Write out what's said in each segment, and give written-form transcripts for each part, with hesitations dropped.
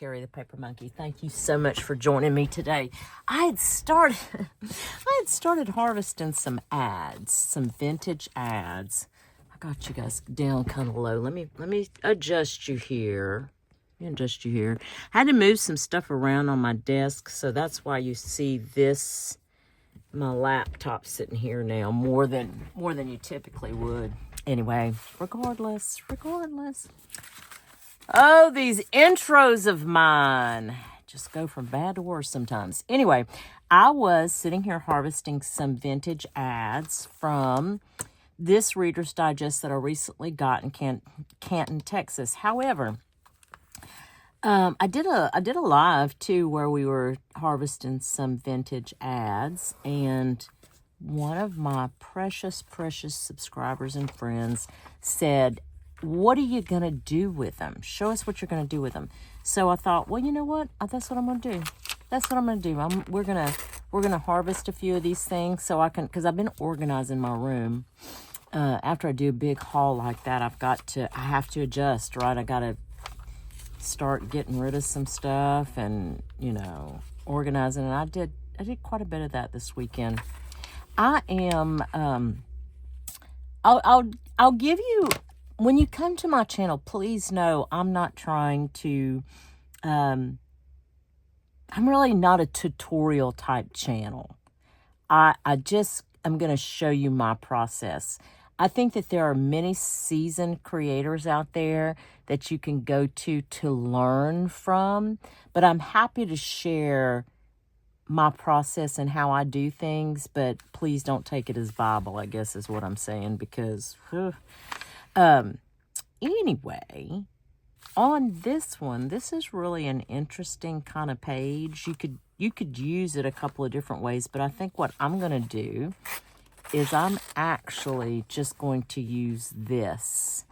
Carrie the Paper Monkey. Thank you so much for joining me today. I had started harvesting some ads, some vintage ads. I got you guys down kind of low. Let me adjust you here. I had to move some stuff around on my desk, so that's why you see this, my laptop sitting here now more than you typically would. Anyway, regardless. Oh, these intros of mine just go from bad to worse sometimes. Anyway, I was sitting here harvesting some vintage ads from this Reader's Digest that I recently got in Canton, Texas. However, I did a live too where we were harvesting some vintage ads, and one of my precious subscribers and friends said, "What are you gonna do with them? Show us what you're gonna do with them." So I thought, well, you know what? That's what I'm gonna do. We're gonna harvest a few of these things so I can, because I've been organizing my room. After I do a big haul like that, I have to adjust, right? I gotta start getting rid of some stuff and, organizing. And I did quite a bit of that this weekend. I am, I'll give you, when you come to my channel, please know I'm not trying to, I'm really not a tutorial type channel. I'm going to show you my process. I think that there are many seasoned creators out there that you can go to learn from, but I'm happy to share my process and how I do things, but please don't take it as Bible, I guess is what I'm saying, because anyway, on this one, this is really an interesting kind of page. You could use it a couple of different ways, but I think what I'm going to do is I'm actually just going to use this.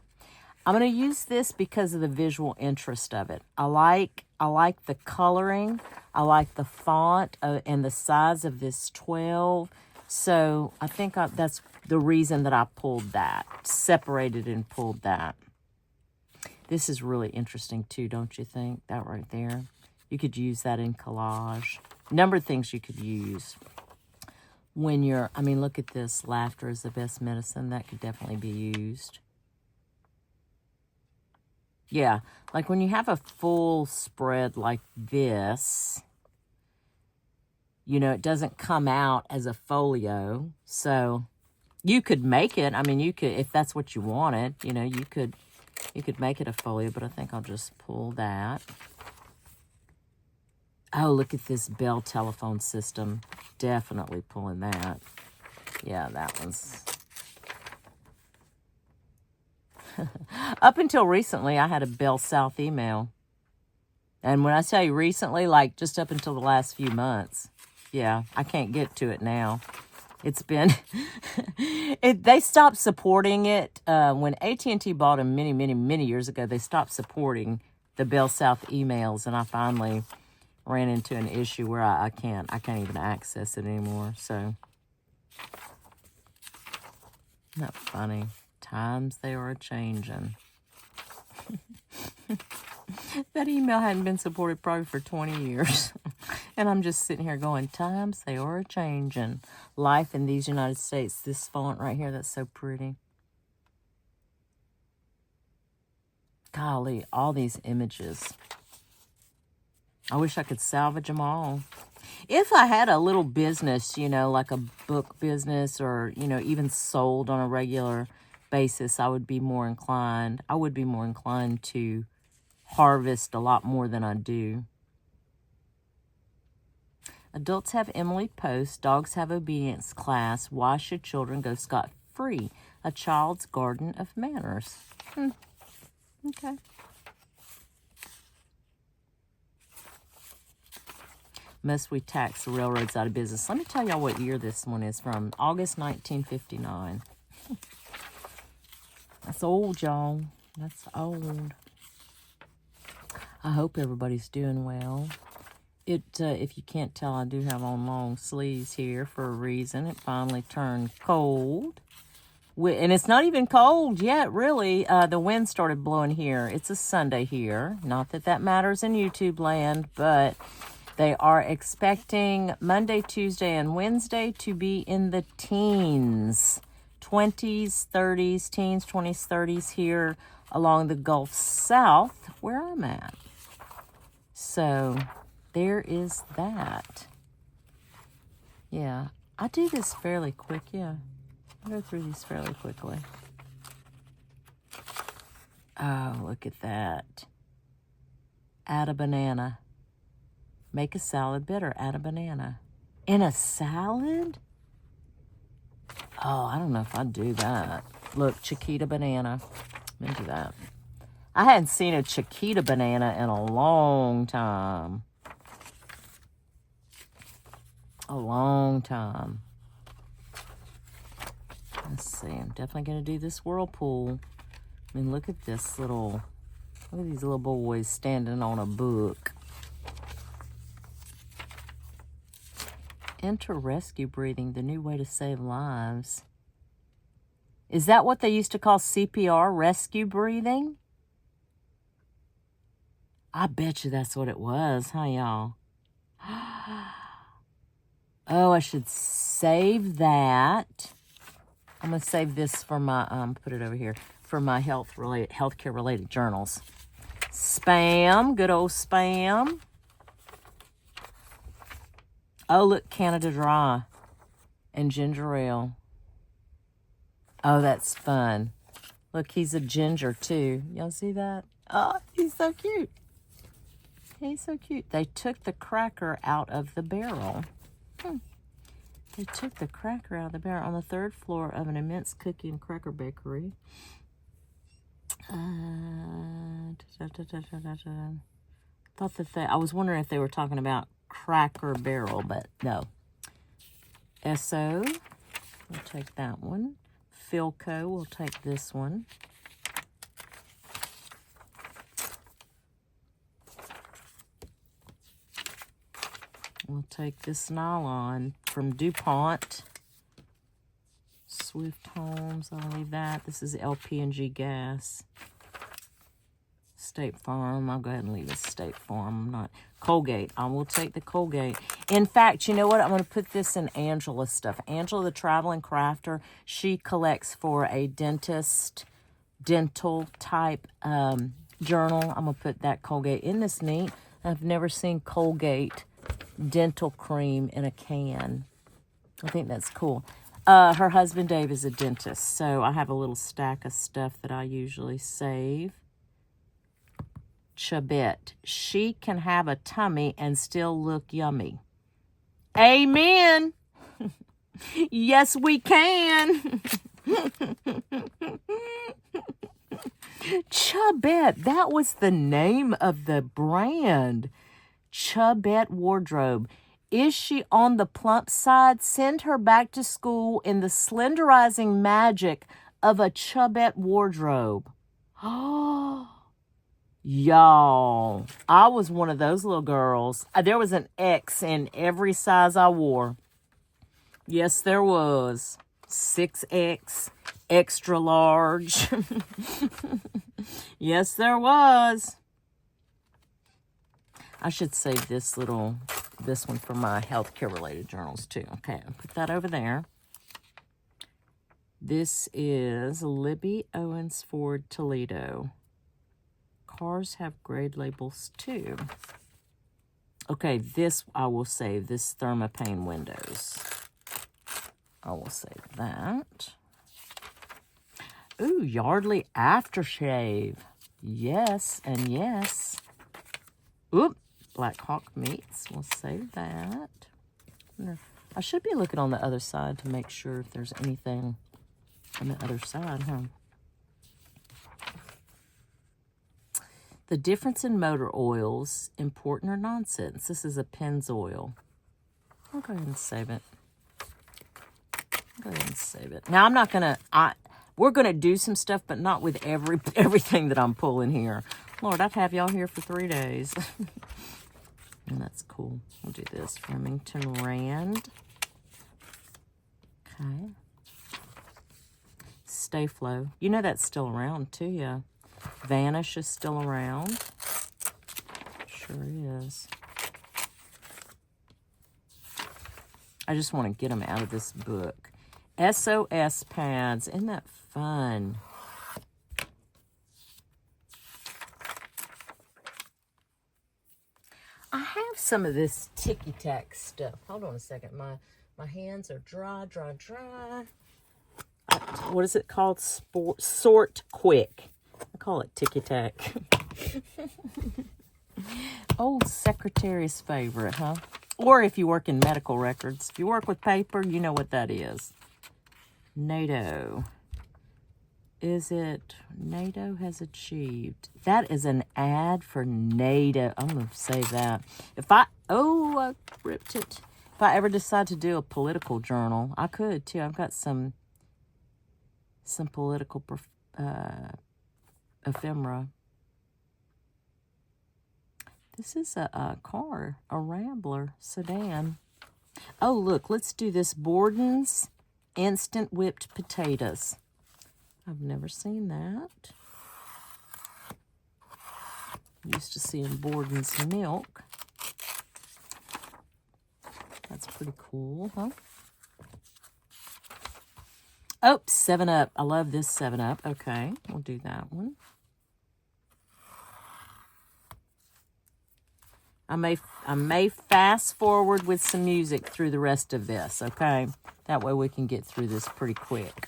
I'm going to use this because of the visual interest of it. I like the coloring. I like the font and the size of this 12. So I think that's the reason that I pulled that, separated and pulled that. This is really interesting too, don't you think? That right there. You could use that in collage. Number of things you could use. Look at this. Laughter is the best medicine. That could definitely be used. Yeah, like when you have a full spread like this, it doesn't come out as a folio. So you could make it. You could, if that's what you wanted, you could make it a folio, but I think I'll just pull that. Oh, look at this Bell telephone system. Definitely pulling that. Yeah, that one's... Up until recently, I had a Bell South email. And when I tell you recently, like just up until the last few months, yeah, I can't get to it now. It's been... they stopped supporting it. When AT&T bought them many years ago, they stopped supporting the Bell South emails, and I finally ran into an issue where I can't even access it anymore. So, isn't that funny? Times they are a-changing. That email hadn't been supported probably for 20 years. And I'm just sitting here going, times they are a-changing. Life in these United States. This font right here, that's so pretty. Golly, all these images. I wish I could salvage them all. If I had a little business, like a book business, or, even sold on a regular basis, I would be more inclined to harvest a lot more than I do. Adults have Emily Post. Dogs have obedience class. Why should children go scot-free? A child's garden of manners. Okay. Must we tax the railroads out of business? Let me tell y'all what year this one is from. August 1959. That's old, y'all. That's old. I hope everybody's doing well. If you can't tell, I do have on long sleeves here for a reason. It finally turned cold. And it's not even cold yet, really. The wind started blowing here. It's a Sunday here. Not that that matters in YouTube land, but they are expecting Monday, Tuesday, and Wednesday to be in the teens. 20s, 30s, teens, 20s, 30s here along the Gulf South where I'm at. So there is that. Yeah, I do this fairly quick, yeah. I go through these fairly quickly. Oh, look at that. Add a banana. Make a salad bitter. Add a banana. In a salad? Oh, I don't know if I'd do that. Look, Chiquita banana. I'm into that. I hadn't seen a Chiquita banana in a long time. A long time. Let's see. I'm definitely going to do this whirlpool. I mean, look at this little... Look at these little boys standing on a book. Enter rescue breathing, the new way to save lives. Is that what they used to call CPR, rescue breathing? I bet you that's what it was, huh, y'all? Oh, I should save that. I'm going to save this for my, put it over here, for my healthcare related journals. Spam, good old spam. Oh, look, Canada Dry and ginger ale. Oh, that's fun. Look, he's a ginger, too. Y'all see that? Oh, he's so cute. He's so cute. They took the cracker out of the barrel. They took the cracker out of the barrel on the third floor of an immense cookie and cracker bakery. Thought that I was wondering if they were talking about Cracker Barrel, but no. Esso, we'll take that one. Philco, we'll take this one. We'll take this nylon from DuPont. Swift Homes, I'll leave that. This is LP&G gas. State Farm, I'll go ahead and leave this State Farm. I'm not... Colgate, I will take the Colgate. In fact, you know what? I'm going to put this in Angela's stuff. Angela, the traveling crafter, she collects for a dentist, dental type journal. I'm going to put that Colgate. Isn't this neat? I've never seen Colgate dental cream in a can. I think that's cool. Her husband, Dave, is a dentist, so I have a little stack of stuff that I usually save. Chabette. She can have a tummy and still look yummy. Amen. Yes, we can. Chabette. That was the name of the brand. Chabette Wardrobe. Is she on the plump side? Send her back to school in the slenderizing magic of a Chabette wardrobe. Oh. Y'all, I was one of those little girls. There was an X in every size I wore. Yes, there was. 6X, extra large. Yes, there was. I should save this one for my healthcare related journals too. Okay, I'll put that over there. This is Libby Owens Ford Toledo. Cars have grade labels too. Okay, this I will save. This Thermopane windows. I will save that. Ooh, Yardley aftershave. Yes and yes. Oop, Black Hawk meats. We'll save that. I should be looking on the other side to make sure if there's anything on the other side, huh? The difference in motor oils, important or nonsense? This is a Pennzoil. I'll go ahead and save it. Go ahead and save it. Now, I'm not going to... We're going to do some stuff, but not with everything that I'm pulling here. Lord, I'd have y'all here for 3 days. And that's cool. We'll do this. Remington Rand. Okay. Stay Flow. You know that's still around too, yeah. Vanish is still around. Sure is. I just want to get them out of this book. SOS pads. Isn't that fun? I have some of this ticky-tack stuff. Hold on a second. My hands are dry. What is it called? Sort Quick. I call it ticky-tack. Old secretary's favorite, huh? Or if you work in medical records. If you work with paper, you know what that is. NATO. Is it NATO has achieved? That is an ad for NATO. I'm going to say that. I ripped it. If I ever decide to do a political journal, I could too. I've got some political ephemera. This is a car, a Rambler sedan. Oh, look, let's do this. Borden's Instant Whipped Potatoes. I've never seen that. Used to seeing Borden's milk. That's pretty cool, huh? Oh, 7-Up. I love this 7-Up. Okay, we'll do that one. I may fast forward with some music through the rest of this, okay? That way we can get through this pretty quick.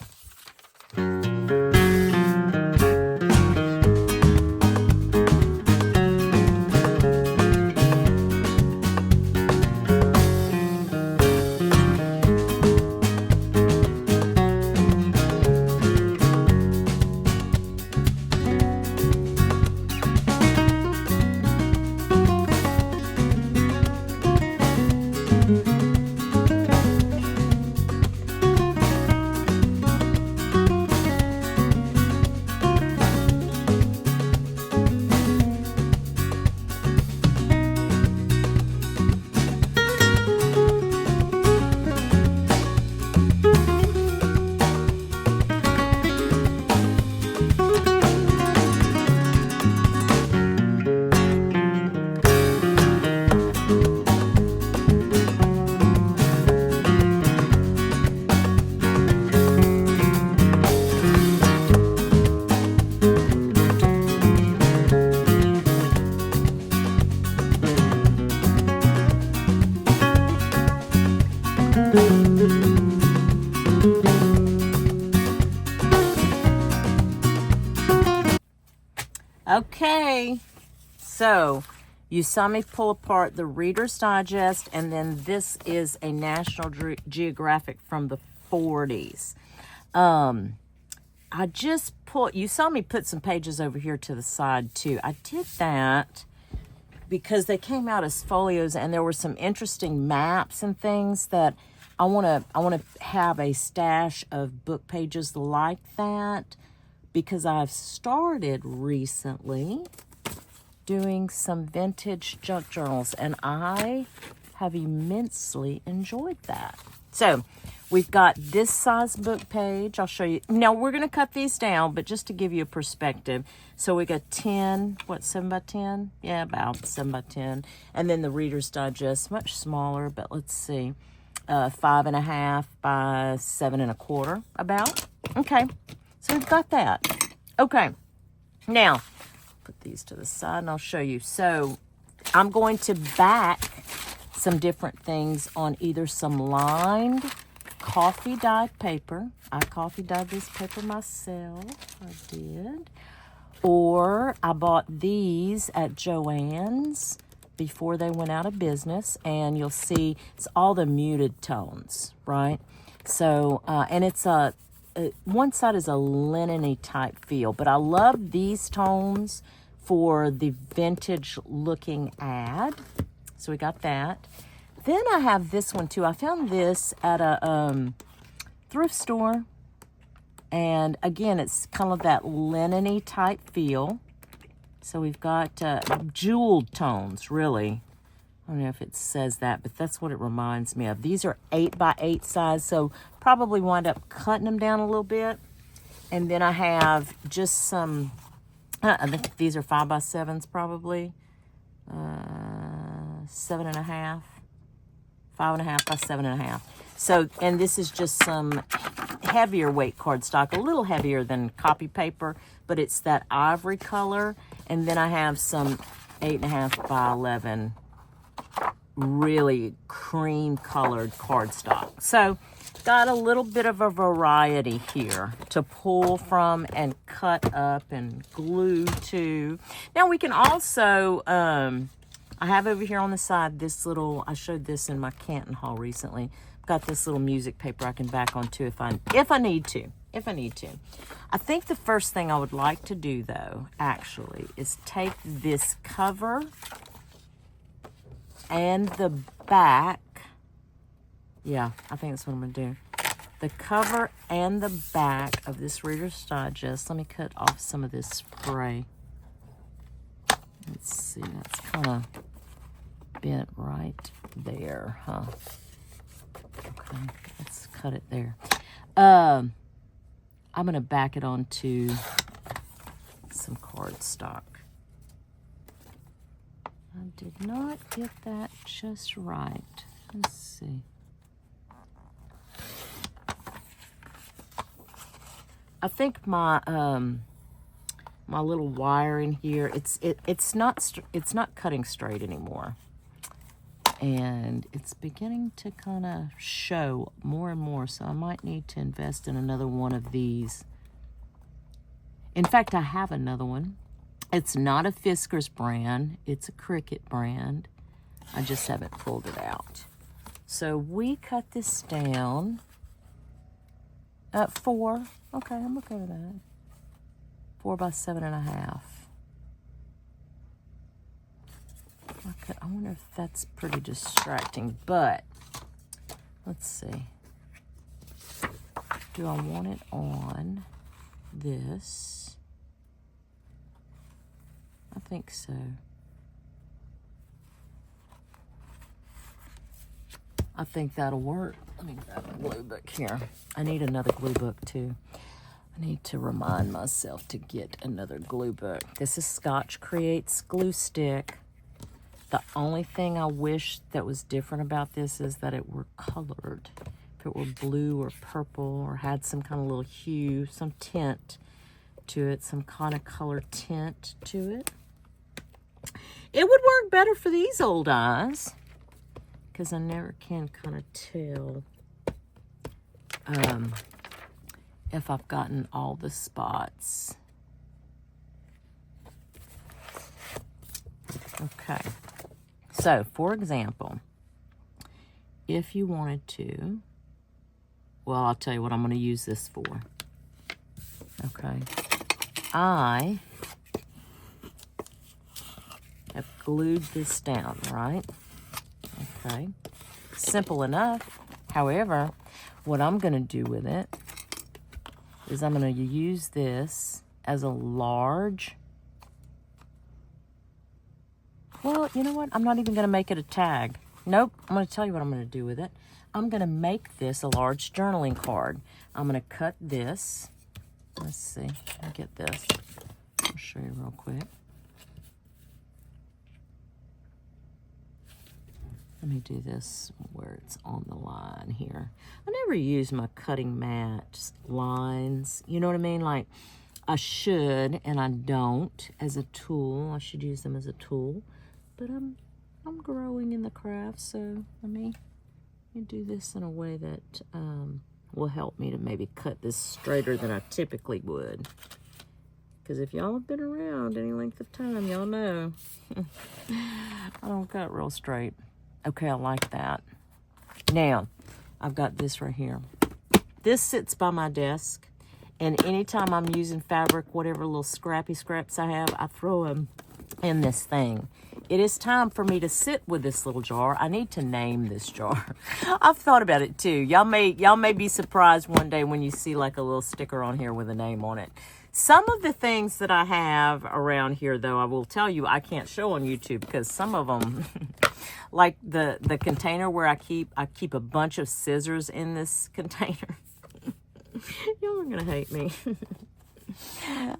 Okay, so you saw me pull apart the Reader's Digest, and then this is a National Geographic from the 40s. I just you saw me put some pages over here to the side too. I did that because they came out as folios, and there were some interesting maps and things that I want to have a stash of book pages like that, because I've started recently doing some vintage junk journals, and I have immensely enjoyed that. So we've got this size book page. I'll show you. Now we're going to cut these down, but just to give you a perspective. So we got 10, 7 by 10? Yeah, about 7 by 10. And then the Reader's Digest, much smaller, but let's see, 5.5 by 7.25 about. Okay. So we've got that. Okay. Now, put these to the side and I'll show you. So I'm going to back some different things on either some lined coffee dyed paper. I coffee dyed this paper myself. I did. Or I bought these at Joann's before they went out of business. And you'll see it's all the muted tones, right? So, and it's one side is a linen-y type feel, but I love these tones for the vintage looking ad. So we got that. Then I have this one too. I found this at a thrift store, and again, it's kind of that linen-y type feel. So we've got jeweled tones, really. I don't know if it says that, but that's what it reminds me of. These are 8 by 8 size, so probably wind up cutting them down a little bit. And then I have just some, I think these are 5x7s probably. 7.5, 5.5 by 7.5. So, and this is just some heavier weight cardstock, a little heavier than copy paper, but it's that ivory color. And then I have some 8.5 by 11 really cream colored cardstock. So got a little bit of a variety here to pull from and cut up and glue to. Now we can also, I have over here on the side this little, I showed this in my Canton haul recently. I've got this little music paper I can back onto if I need to. I think the first thing I would like to do though, actually, is take this cover and the back. Yeah, I think that's what I'm gonna do. The cover and the back of this Reader's Digest. Let me cut off some of this spray. Let's see, that's kind of bent right there, huh? Okay, let's cut it there. I'm gonna back it onto some cardstock. I did not get that just right. Let's see. I think my my little wire in here, it's not cutting straight anymore, and it's beginning to kind of show more and more. So I might need to invest in another one of these. In fact, I have another one. It's not a Fiskars brand. It's a Cricut brand. I just haven't pulled it out. So we cut this down at 4. Okay, I'm okay with that. 4 by 7.5. Okay, I wonder if that's pretty distracting, but let's see. Do I want it on this? I think so. I think that'll work. Let me grab a glue book here. I need another glue book too. I need to remind myself to get another glue book. This is Scotch Creates glue stick. The only thing I wish that was different about this is that it were colored. If it were blue or purple or had some kind of little hue, some tint to it, some kind of color tint to it, it would work better for these old eyes, because I never can kind of tell if I've gotten all the spots. Okay, so for example, if you wanted to, well, I'll tell you what I'm going to use this for. Okay, I have glued this down, right? Okay, simple enough. However, what I'm going to do with it is I'm going to use this as a large. Well, you know what? I'm not even going to make it a tag. Nope, I'm going to tell you what I'm going to do with it. I'm going to make this a large journaling card. I'm going to cut this. Let's see. Let me get this. I'll show you real quick. Let me do this where it's on the line here. I never use my cutting mat lines. You know what I mean? Like, I should, and I don't, as a tool. I should use them as a tool. But I'm growing in the craft, so let me do this in a way that will help me to maybe cut this straighter than I typically would. Because if y'all have been around any length of time, y'all know I don't cut real straight. Okay, I like that. Now, I've got this right here. This sits by my desk, and anytime I'm using fabric, whatever little scraps I have, I throw them in this thing. It is time for me to sit with this little jar. I need to name this jar. I've thought about it too. Y'all may be surprised one day when you see like a little sticker on here with a name on it. Some of the things that I have around here, though, I will tell you I can't show on YouTube because some of them, like the container where I keep a bunch of scissors in this container. Y'all are going to hate me.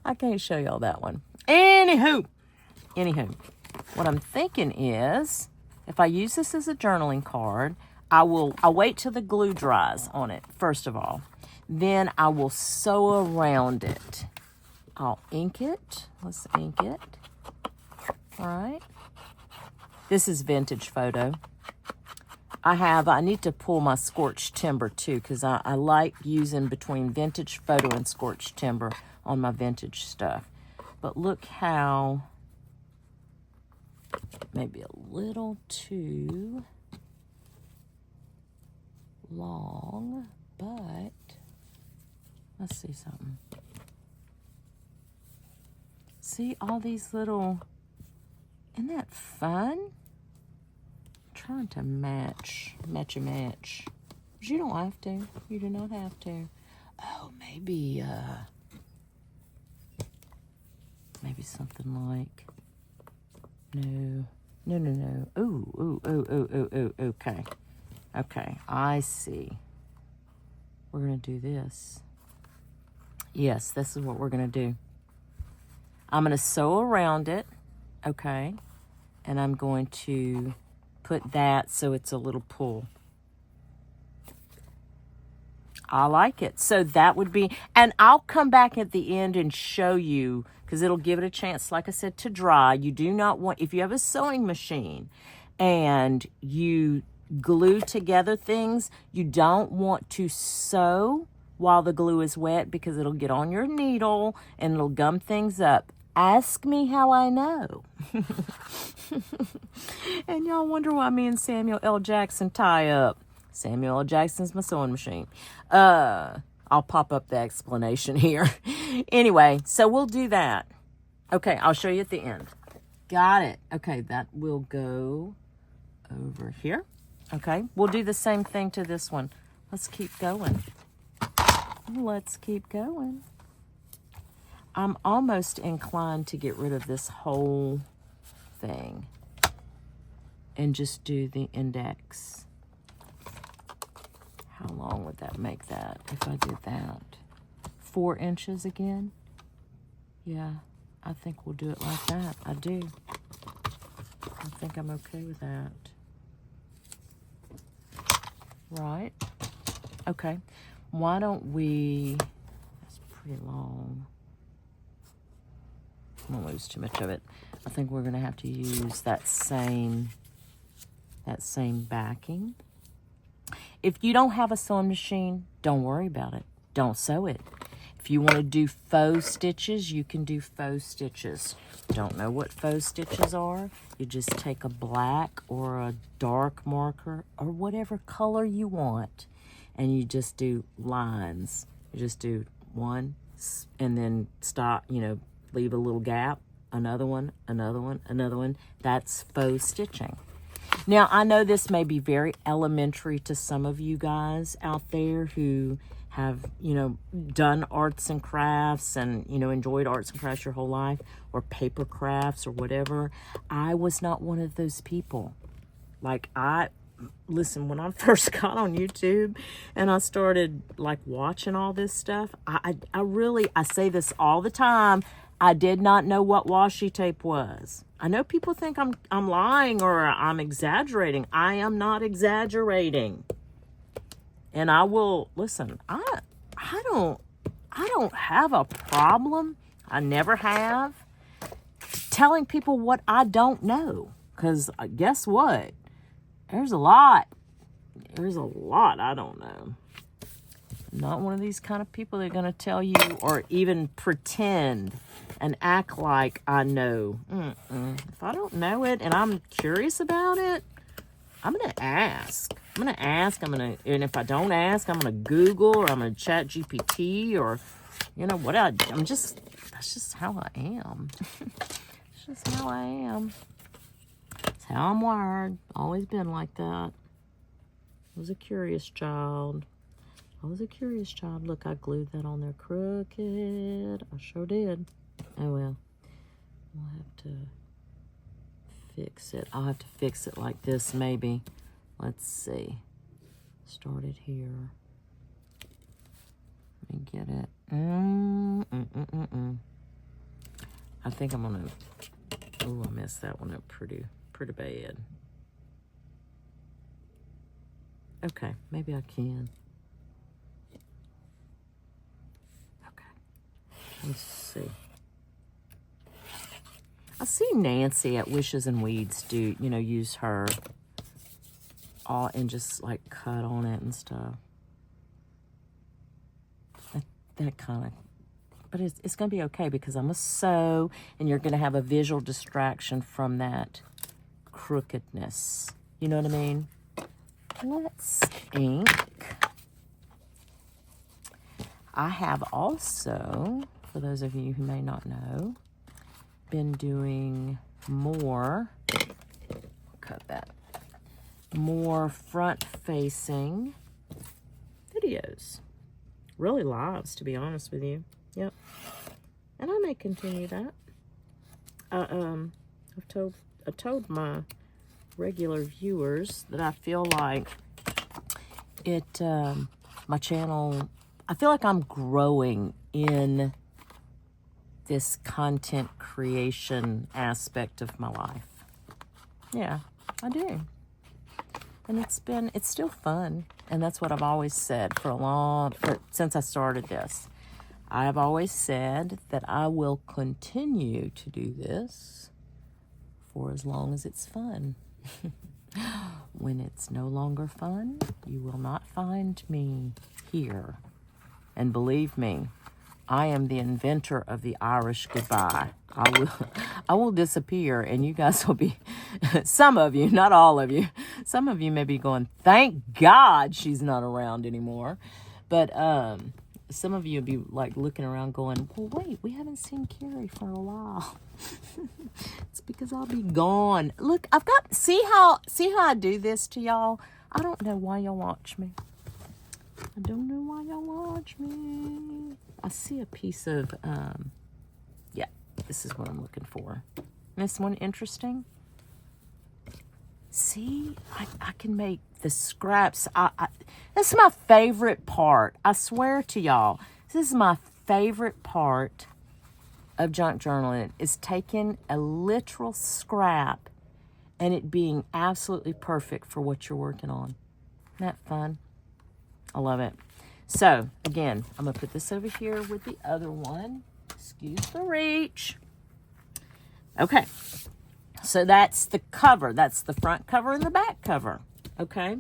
I can't show y'all that one. Anywho, what I'm thinking is, if I use this as a journaling card, I'll wait till the glue dries on it, first of all. Then I will sew around it. I'll ink it. Let's ink it. All right. This is vintage photo. I need to pull my scorched timber too, because I like using between vintage photo and scorched timber on my vintage stuff. But look how, maybe a little too long, but let's see something. See all these little, isn't that fun? I'm trying to match. But you don't have to. You do not have to. Oh, maybe something like, no. Ooh, okay, I see. We're gonna do this. Yes, this is what we're gonna do. I'm gonna sew around it, okay, and I'm going to put that so it's a little pull. I like it. So that would be, and I'll come back at the end and show you, because it'll give it a chance, like I said, to dry. You do not want, if you have a sewing machine and you glue together things, you don't want to sew while the glue is wet, because it'll get on your needle and it'll gum things up. Ask me how I know. And y'all wonder why me and Samuel L. Jackson tie up. Samuel L. Jackson's my sewing machine. I'll pop up the explanation here. Anyway, so we'll do that. Okay, I'll show you at the end. Got it. Okay, that will go over here. Okay, we'll do the same thing to this one. Let's keep going. I'm almost inclined to get rid of this whole thing and just do the index. How long would that make that if I did that? 4 inches again? Yeah, I think we'll do it like that. I do. I think I'm okay with that. Right? Okay. Why don't we, that's pretty long. I don't lose too much of it. I think we're going to have to use that same backing. If you don't have a sewing machine, don't worry about it. Don't sew it. If you want to do faux stitches, you can do faux stitches. Don't know what faux stitches are? You just take a black or a dark marker or whatever color you want, and you just do lines. You just do one and then stop, leave a little gap, another one. That's faux stitching. Now, I know this may be very elementary to some of you guys out there who have, done arts and crafts and, enjoyed arts and crafts your whole life, or paper crafts or whatever. I was not one of those people. Listen, when I first got on YouTube and I started watching all this stuff, I say this all the time, I did not know what washi tape was. I know people think I'm lying or I'm exaggerating. I am not exaggerating. And I will listen, I don't have a problem. I never have telling people what I don't know. Because guess what? There's a lot I don't know. I'm not one of these kind of people that are going to tell you or even pretend and act like I know. If I don't know it and I'm curious about it, I'm going to ask. And if I don't ask, I'm going to Google, or I'm going to chat GPT, or, that's just how I am. It's just how I am. It's how I'm wired. Always been like that. I was a curious child. Look, I glued that on there crooked. I sure did. Oh, well. We'll have to fix it. I'll have to fix it like this, maybe. Let's see. Start it here. me get it. I think I'm gonna, oh, I messed that one up pretty bad. Okay, maybe I can. Okay, let's see. I see Nancy at Wishes and Weeds do, use her all and just like cut on it and stuff. That kind of, but it's going to be okay because I'm going to sew and you're going to have a visual distraction from that crookedness. You know what I mean? Let's ink. I have also, for those of you who may not know, been doing more, cut that, more front-facing videos. Really lives, to be honest with you. Yep. And I may continue that. I've told my regular viewers that I feel like my channel, I feel like I'm growing in this content creation aspect of my life. Yeah, I do. And it's still fun. And that's what I've always said since I started this. I've always said that I will continue to do this for as long as it's fun. When it's no longer fun, you will not find me here. And believe me, I am the inventor of the Irish goodbye. I will disappear and you guys will be, some of you, not all of you, some of you may be going, thank God she's not around anymore. But some of you will be like looking around going, well, wait, we haven't seen Carrie for a while. It's because I'll be gone. Look, see how I do this to y'all? I don't know why y'all watch me. I don't know why y'all watch me. I see a piece of, yeah, this is what I'm looking for. This one interesting? See, I can make the scraps. This is my favorite part. I swear to y'all, this is my favorite part of junk journaling, is taking a literal scrap and it being absolutely perfect for what you're working on. Isn't that fun? I love it. So, again, I'm going to put this over here with the other one. Excuse the reach. Okay. So that's the cover. That's the front cover and the back cover. Okay.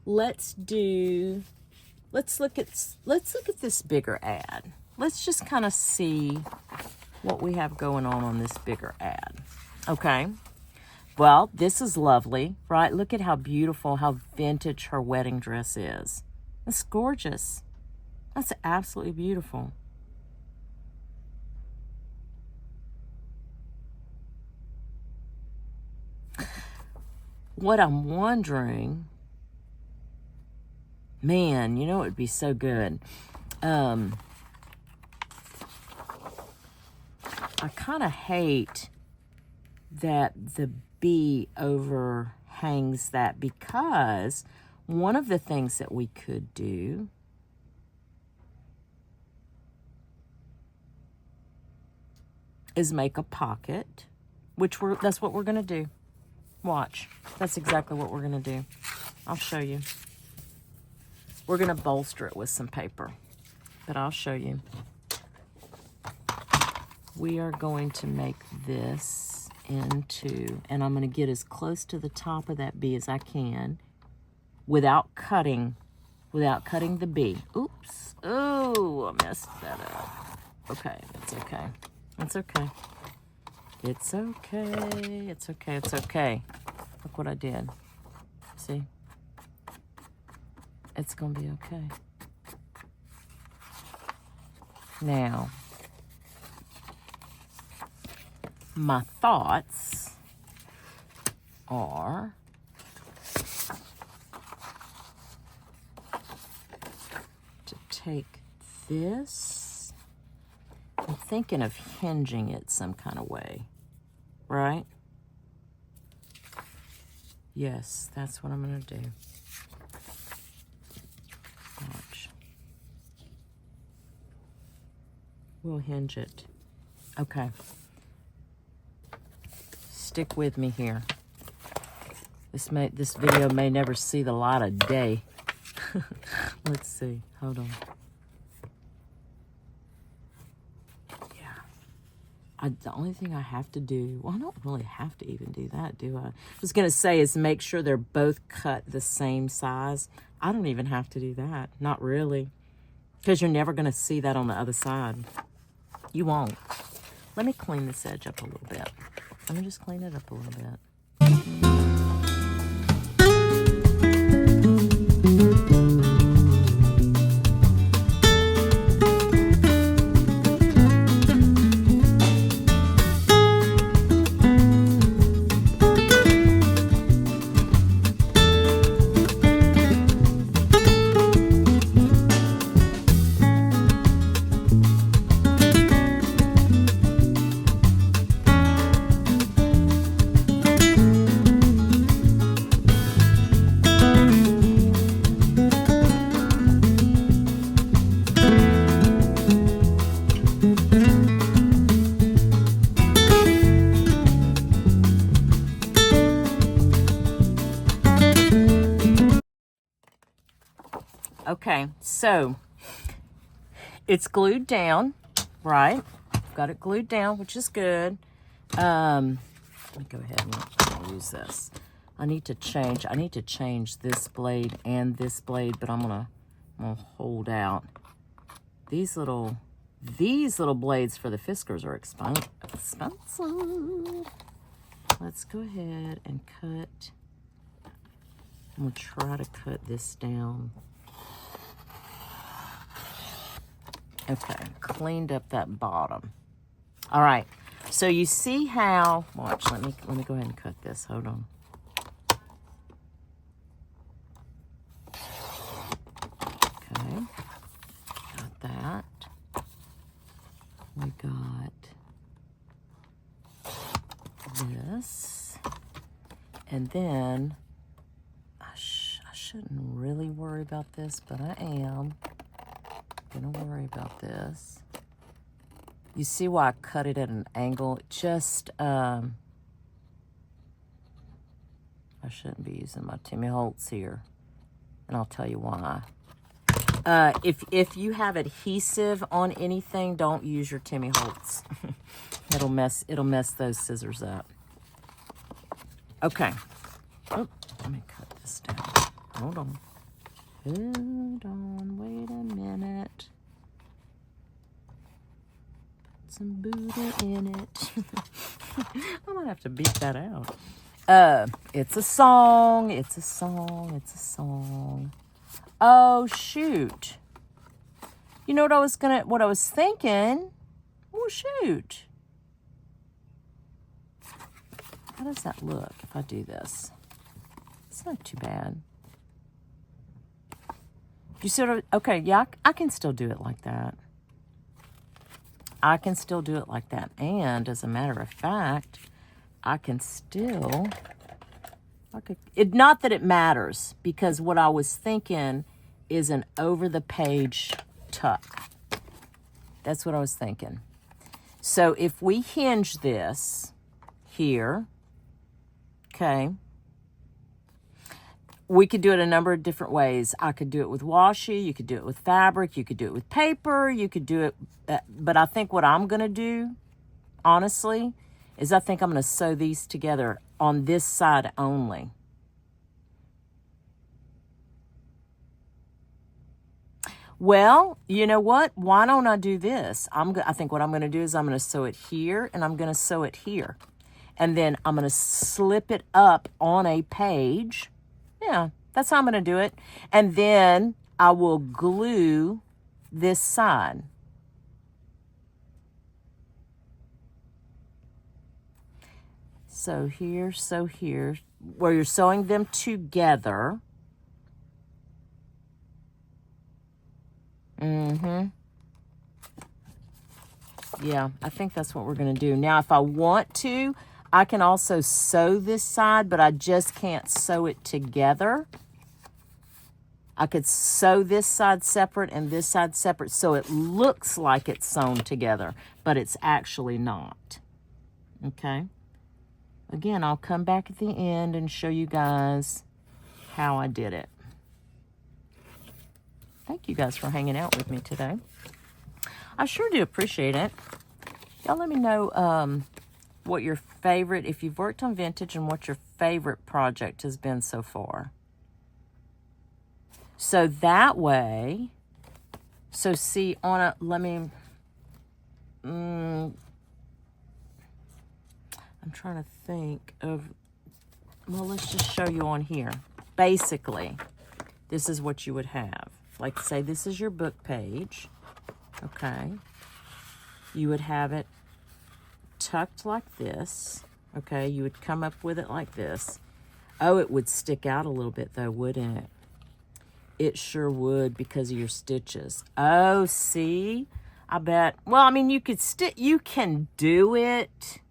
Let's look at this bigger ad. Let's just kind of see what we have going on this bigger ad. Okay. Well, this is lovely, right? Look at how beautiful, how vintage her wedding dress is. It's gorgeous. That's absolutely beautiful. What I'm wondering, man, it would be so good. I kind of hate that the B overhangs that, because one of the things that we could do is make a pocket, that's what we're going to do. Watch. That's exactly what we're going to do. I'll show you. We're going to bolster it with some paper, but I'll show you. We are going to make this into, and I'm going to get as close to the top of that B as I can without cutting the B. Oops. Oh, I messed that up. Okay, it's okay. It's okay. It's okay. It's okay. It's okay. Look what I did. See? It's going to be okay. Now, my thoughts are to take this. I'm thinking of hinging it some kind of way, right? Yes, that's what I'm going to do. Watch. we'll hinge it. Okay. Stick with me here. This video may never see the light of day. Let's see. Hold on. Yeah. The only thing I have to do, well, I don't really have to even do that, do I? I was going to say is make sure they're both cut the same size. I don't even have to do that. Not really. Because you're never going to see that on the other side. You won't. Let me clean this edge up a little bit. Let me just clean it up a little bit. Okay, so it's glued down, right? Got it glued down, which is good. Let me go ahead and use this. I need to change this blade and this blade, but I'm gonna hold out. These little blades for the Fiskars are expensive. Let's go ahead and cut. I'm gonna try to cut this down. Okay, cleaned up that bottom. All right, so you see how, watch, let me go ahead and cut this, hold on. Okay, got that. We got this. And then, I shouldn't really worry about this, but I am gonna worry about this. You see why I cut it at an angle? Just, I shouldn't be using my Timmy Holtz here, and I'll tell you why. If you have adhesive on anything, don't use your Timmy Holtz. it'll mess those scissors up. Okay. Oh, let me cut this down. Hold on. Hold on, wait a minute. Put some Buddha in it. I might have to beat that out. It's a song, it's a song, it's a song. Oh, shoot. You know what I was thinking? Oh, shoot. How does that look if I do this? It's not too bad. You see what okay, yeah, I can still do it like that. I can still do it like that. And as a matter of fact, I can still, not that it matters, because what I was thinking is an over-the-page tuck. That's what I was thinking. So if we hinge this here, okay, we could do it a number of different ways. I could do it with washi. You could do it with fabric. You could do it with paper. You could do it, but I think what I'm going to do, honestly, is I think I'm going to sew these together on this side only. Well, you know what? Why don't I do this? I think what I'm going to do is I'm going to sew it here, and I'm going to sew it here. And then I'm going to slip it up on a page. Yeah, that's how I'm going to do it. And then I will glue this side. So here, where you're sewing them together. Yeah, I think that's what we're going to do. Now, if I want to, I can also sew this side, but I just can't sew it together. I could sew this side separate and this side separate so it looks like it's sewn together, but it's actually not. Okay? Again, I'll come back at the end and show you guys how I did it. Thank you guys for hanging out with me today. I sure do appreciate it. Y'all let me know what your favorite, if you've worked on vintage, and what your favorite project has been so far. So that way, so see on a, let me, I'm trying to think of, well, let's just show you on here. Basically, this is what you would have. Like, say this is your book page, okay? You would have it tucked like this, okay? You would come up with it like this. Oh, it would stick out a little bit though, wouldn't it? It sure would because of your stitches. Oh, see? I bet. Well, I mean, you can do it.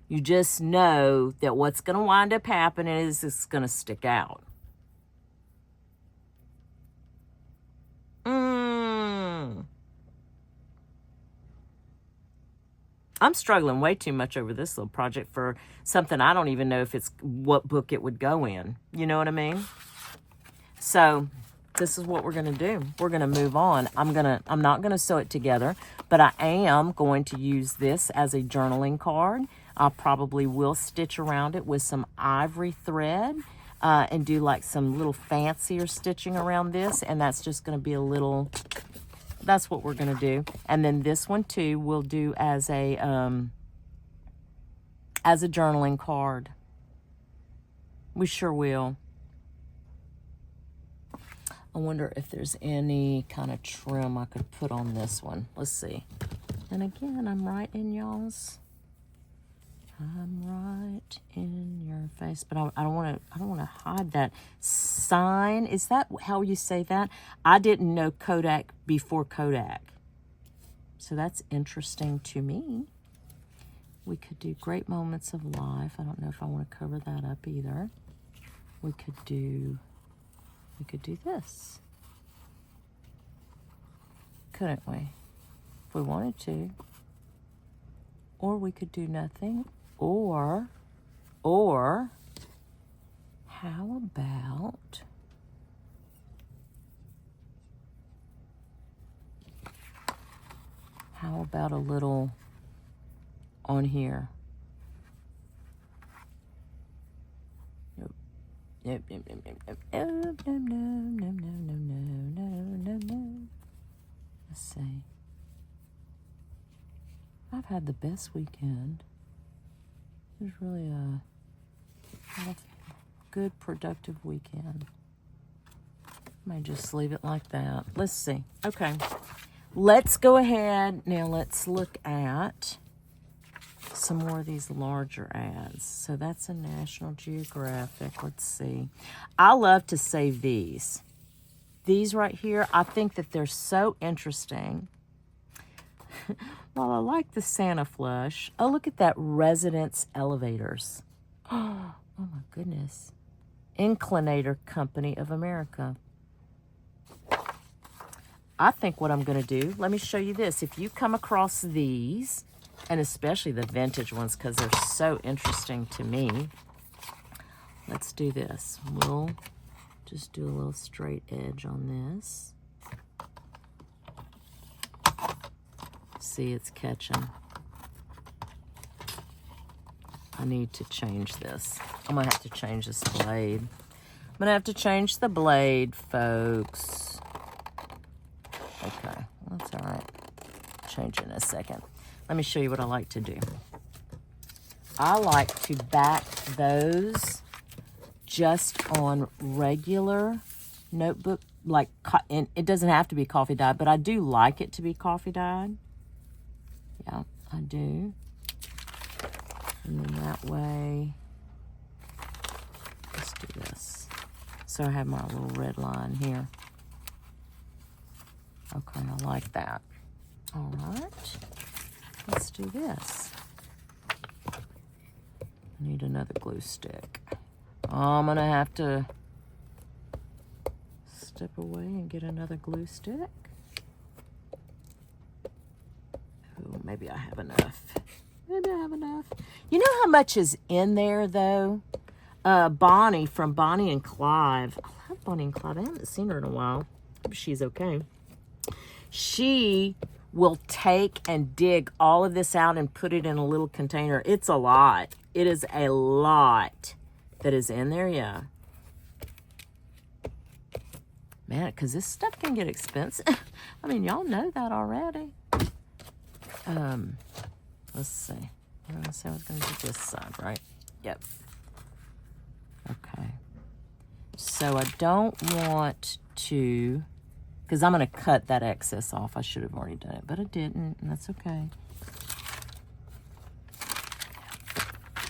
You just know that what's going to wind up happening is it's going to stick out. I'm struggling way too much over this little project for something I don't even know if it's what book it would go in. You know what I mean? So this is what we're going to do. We're going to move on. I'm not going to sew it together, but I am going to use this as a journaling card. I probably will stitch around it with some ivory thread and do like some little fancier stitching around this. And that's just going to be a little, that's what we're going to do. And then this one too, we'll do as a journaling card. We sure will. I wonder if there's any kind of trim I could put on this one. Let's see. And again, I'm right in your face, but I don't want to hide that sign. Is that how you say that? I didn't know Kodak before Kodak. So that's interesting to me. We could do great moments of life. I don't know if I want to cover that up either. We could do this, couldn't we? If we wanted to. Or we could do nothing. Or how about a little on here? Nope. Let's see. I've had the best weekend. It was really a good, productive weekend. Might just leave it like that. Let's see. Okay. Let's go ahead. Now let's look at some more of these larger ads. So that's a National Geographic. Let's see. I love to save these. These right here, I think that they're so interesting. Well, I like the Santa flush. Oh, look at that, residence elevators. Oh my goodness. Inclinator Company of America. I think what I'm going to do, let me show you this. If you come across these, and especially the vintage ones because they're so interesting to me, let's do this. We'll just do a little straight edge on this. See, it's catching. I need to change this. I'm going to have to change this blade. I'm going to have to change the blade, folks. Okay, that's all right. Change it in a second. Let me show you what I like to do. I like to back those just on regular notebook, like, and it doesn't have to be coffee dyed, but I do like it to be coffee dyed. Yeah, I do. And then that way, let's do this. So I have my little red line here. Okay, I like that. All right, let's do this. I need another glue stick. I'm gonna have to step away and get another glue stick. Oh, maybe I have enough. Maybe I have enough. You know how much is in there, though? Bonnie from Bonnie and Clive. I love Bonnie and Clive. I haven't seen her in a while. Hope she's okay. She will take and dig all of this out and put it in a little container. It's a lot. It is a lot that is in there, yeah. Man, because this stuff can get expensive. I mean, y'all know that already. Let's see. I was going to do this side, right? Yep. Okay. So I don't want to, because I'm going to cut that excess off. I should have already done it, but I didn't, and that's okay.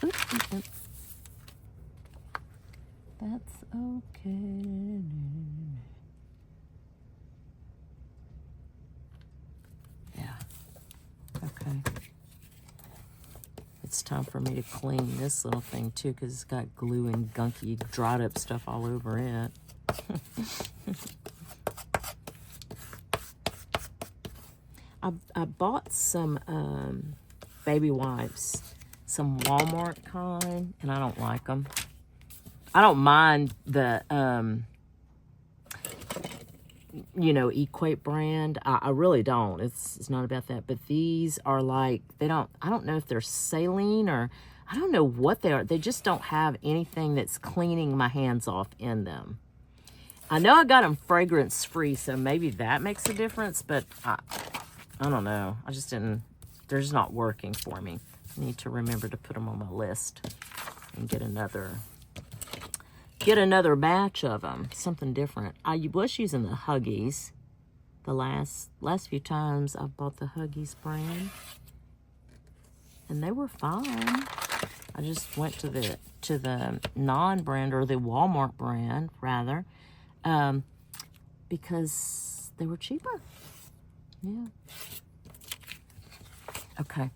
Oops. That's okay. Yeah. Okay. It's time for me to clean this little thing too, because it's got glue and gunky, dried up stuff all over it. I bought some baby wipes, some Walmart kind, and I don't like them. I don't mind the, Equate brand. I really don't. It's not about that. But these are like, I don't know if they're saline or, I don't know what they are. They just don't have anything that's cleaning my hands off in them. I know I got them fragrance free, so maybe that makes a difference, but I don't know. I just didn't, they're just not working for me. I need to remember to put them on my list and get another batch of them, something different. I was using the Huggies the last few times I've bought the Huggies brand, and they were fine. I just went to the non-brand, or the Walmart brand rather, because they were cheaper. Yeah. Okay.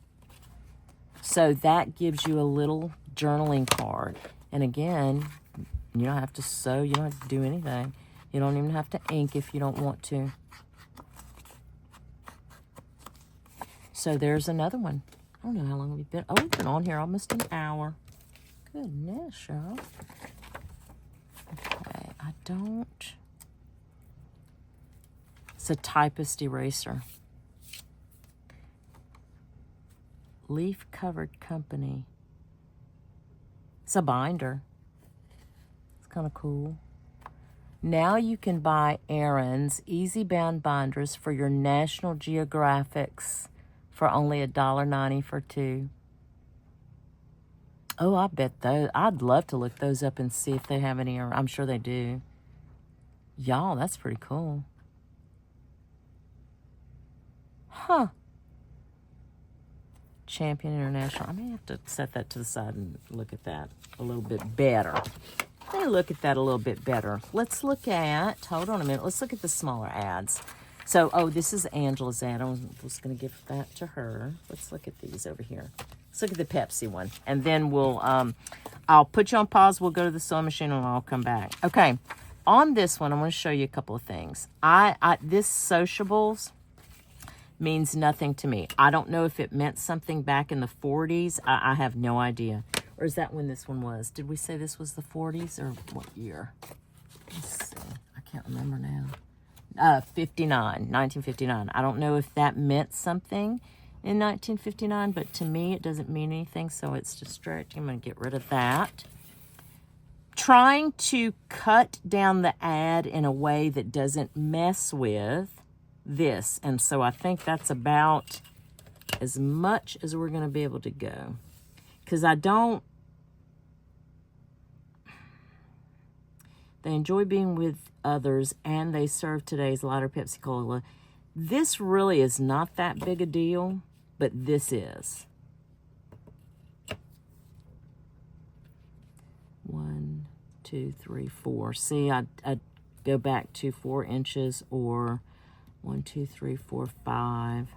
So that gives you a little journaling card, and again, you don't have to sew. You don't have to do anything. You don't even have to ink if you don't want to. So there's another one. I don't know how long we've been. Oh, we've been on here almost an hour. Goodness, y'all. Okay, I don't. It's a typist eraser. Leaf Covered Company. It's a binder. Kind of cool. Now you can buy Aaron's Easy Bound binders for your National Geographics for only $1.90 for 2. Oh, I bet those. I'd love to look those up and see if they have any. I'm sure they do. Y'all, that's pretty cool. Huh. Champion International. I may have to set that to the side and look at that a little bit better. Let me look at that a little bit better. Let's look at, hold on a minute, let's look at the smaller ads. So, this is Angela's ad. I was going to give that to her. Let's look at these over here. Let's look at the Pepsi one. And then I'll put you on pause. We'll go to the sewing machine and I'll come back. Okay, on this one, I'm going to show you a couple of things. This Sociables means nothing to me. I don't know if it meant something back in the 40s. I have no idea. Or is that when this one was? Did we say this was the 40s or what year? Let's see. I can't remember now. 1959. I don't know if that meant something in 1959, but to me it doesn't mean anything, so it's distracting. I'm going to get rid of that. Trying to cut down the ad in a way that doesn't mess with this. And so I think that's about as much as we're going to be able to go. Because they enjoy being with others, and they serve today's lighter Pepsi Cola. This really is not that big a deal, but this is. 1, 2, 3, 4. See, I go back to 4 inches, or 1, 2, 3, 4, 5.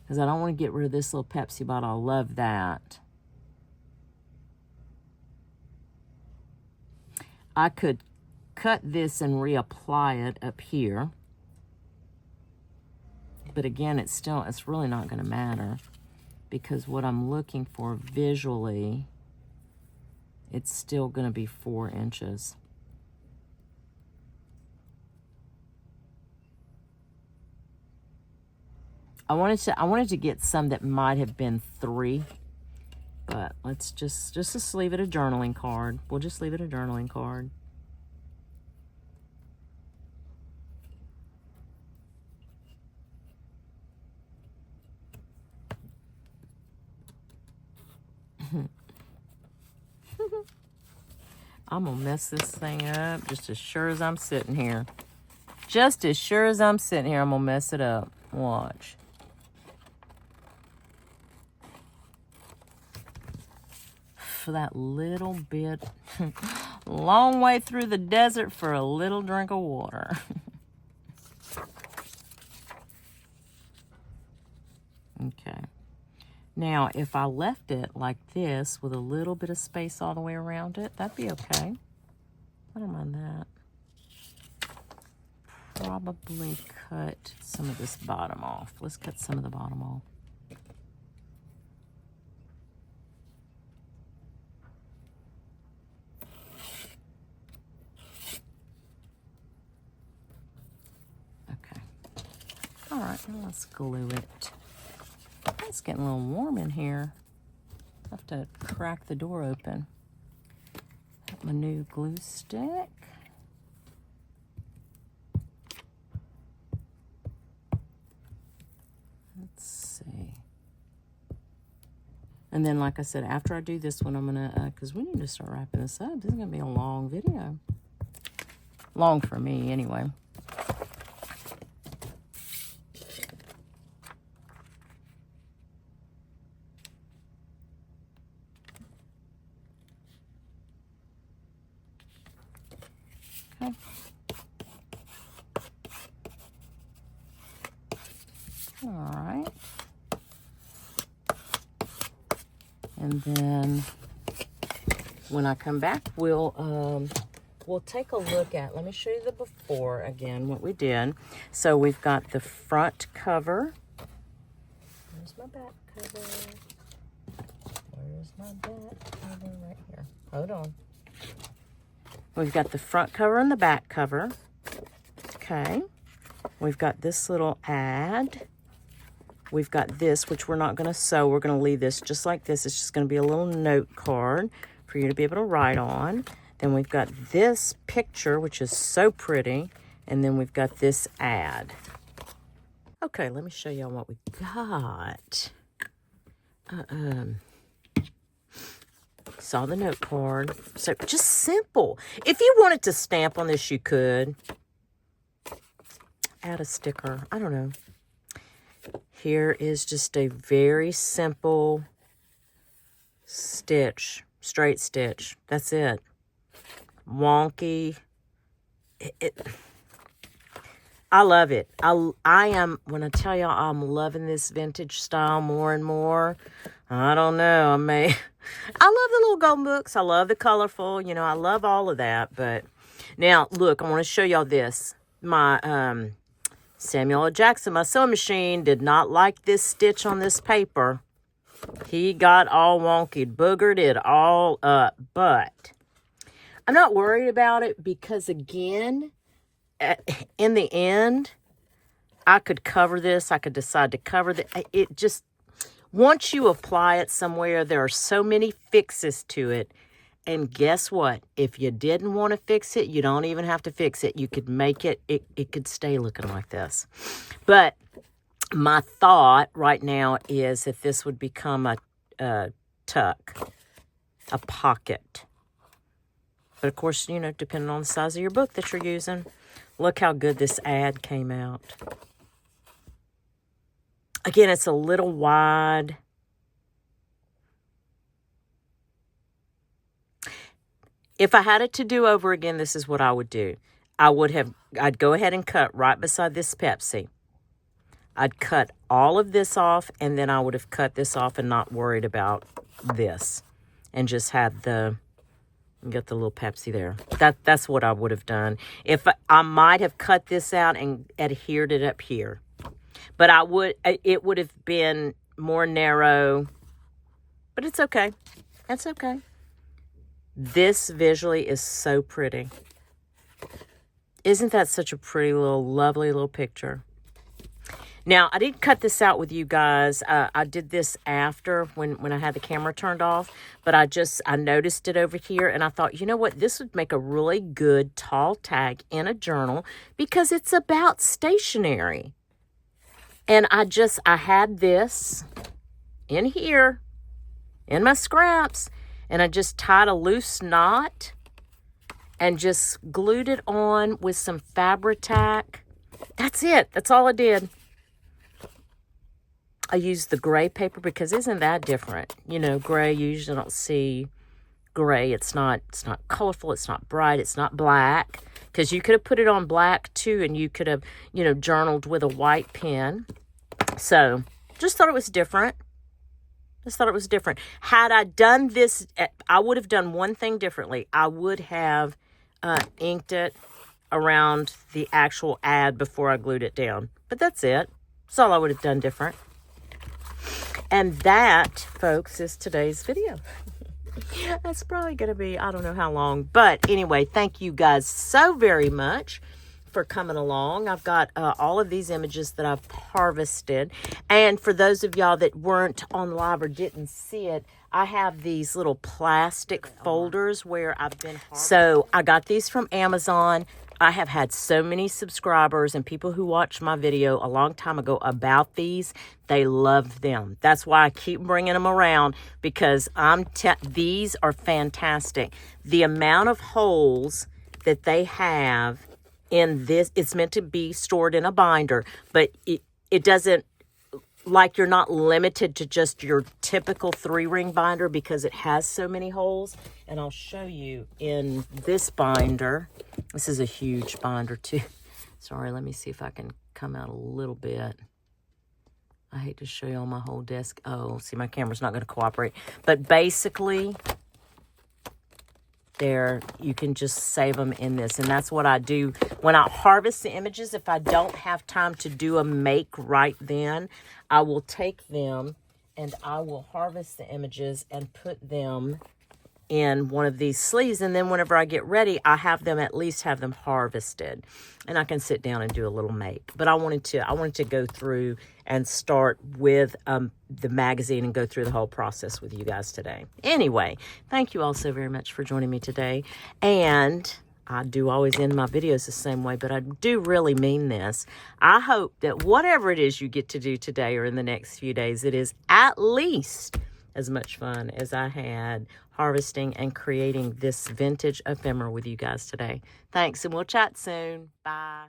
Because I don't want to get rid of this little Pepsi bottle. I love that. I could cut this and reapply it up here. But again, it's really not going to matter, because what I'm looking for visually, it's still going to be 4 inches. I wanted to get some that might have been 3, but let's just leave it a journaling card. We'll just leave it a journaling card. I'm gonna mess this thing up just as sure as I'm sitting here. Just as sure as I'm sitting here, I'm gonna mess it up. Watch. For that little bit, long way through the desert for a little drink of water. Okay. Now, if I left it like this with a little bit of space all the way around it, that'd be okay. I don't mind that. Probably cut some of this bottom off. Let's cut some of the bottom off. Okay. All right, now let's glue it. It's getting a little warm in here. I have to crack the door open. Got my new glue stick. Let's see. And then, like I said, after I do this one, I'm gonna, because we need to start wrapping this up. This is gonna be a long video. Long for me, anyway. Okay. All right. And then when I come back, we'll take a look at, let me show you the before again, what we did. So we've got the front cover. Where's my back cover? Where's my back cover? Right here. Hold on. We've got the front cover and the back cover. Okay. We've got this little ad. We've got this, which we're not going to sew. We're going to leave this just like this. It's just going to be a little note card for you to be able to write on. Then we've got this picture, which is so pretty. And then we've got this ad. Okay, let me show y'all what we got. Saw the note card. So just simple. If you wanted to stamp on this, you could. Add a sticker. I don't know. Here is just a very simple stitch. Straight stitch. That's it. Wonky. I love it. I am, when I tell y'all I'm loving this vintage style more and more, I don't know, I love the little golden books. I love the colorful, you know, I love all of that. But now, look, I want to show y'all this. My Samuel L. Jackson, my sewing machine, did not like this stitch on this paper. He got all wonky, boogered it all up. But I'm not worried about it because, again, in the end, I could cover this. I could decide to cover it. Just, once you apply it somewhere, there are so many fixes to it. And guess what? If you didn't want to fix it, you don't even have to fix it. You could make it, it could stay looking like this. But my thought right now is that this would become a tuck, a pocket. But of course, you know, depending on the size of your book that you're using. Look how good this ad came out. Again, it's a little wide. If I had it to do over again, this is what I would do. I'd go ahead and cut right beside this Pepsi. I'd cut all of this off, and then I would have cut this off and not worried about this. And just had the You got the little Pepsi there. That's what I would have done. If I might have cut this out and adhered it up here. But it would have been more narrow. But it's okay. That's okay. This visually is so pretty. Isn't that such a pretty little, lovely little picture? Now, I didn't cut this out with you guys. I did this after when I had the camera turned off. But I noticed it over here. And I thought, you know what? This would make a really good tall tag in a journal because it's about stationery. And I had this in here in my scraps. And I just tied a loose knot and just glued it on with some Fabri-Tac. That's it. That's all I did. I used the gray paper because isn't that different? You know, gray, you usually don't see gray. It's not colorful. It's not bright. It's not black. Because you could have put it on black too, and you could have, you know, journaled with a white pen. So, just thought it was different. Had I done this, I would have done one thing differently. I would have inked it around the actual ad before I glued it down. But that's it. That's all I would have done different. And that, folks, is today's video. That's probably going to be, I don't know how long. But anyway, thank you guys so very much for coming along. I've got all of these images that I've harvested. And for those of y'all that weren't on live or didn't see it, I have these little plastic folders where I've been harvesting. So I got these from Amazon. I have had so many subscribers and people who watched my video a long time ago about these. They love them. That's why I keep bringing them around because these are fantastic. The amount of holes that they have in this, it's meant to be stored in a binder, but it doesn't, like you're not limited to just your typical 3-ring binder because it has so many holes. And I'll show you in this binder. This is a huge binder too. Sorry, let me see if I can come out a little bit. I hate to show you on my whole desk. Oh, see, my camera's not going to cooperate. But basically, there, you can just save them in this. And that's what I do when I harvest the images. If I don't have time to do a make right then, I will take them and I will harvest the images and put them in one of these sleeves. And then whenever I get ready, I at least have them harvested and I can sit down and do a little make. But I wanted to go through and start with the magazine and go through the whole process with you guys today. Anyway, thank you all so very much for joining me today. And I do always end my videos the same way, but I do really mean this. I hope that whatever it is you get to do today or in the next few days, it is at least as much fun as I had harvesting and creating this vintage ephemera with you guys today. Thanks, and we'll chat soon. Bye.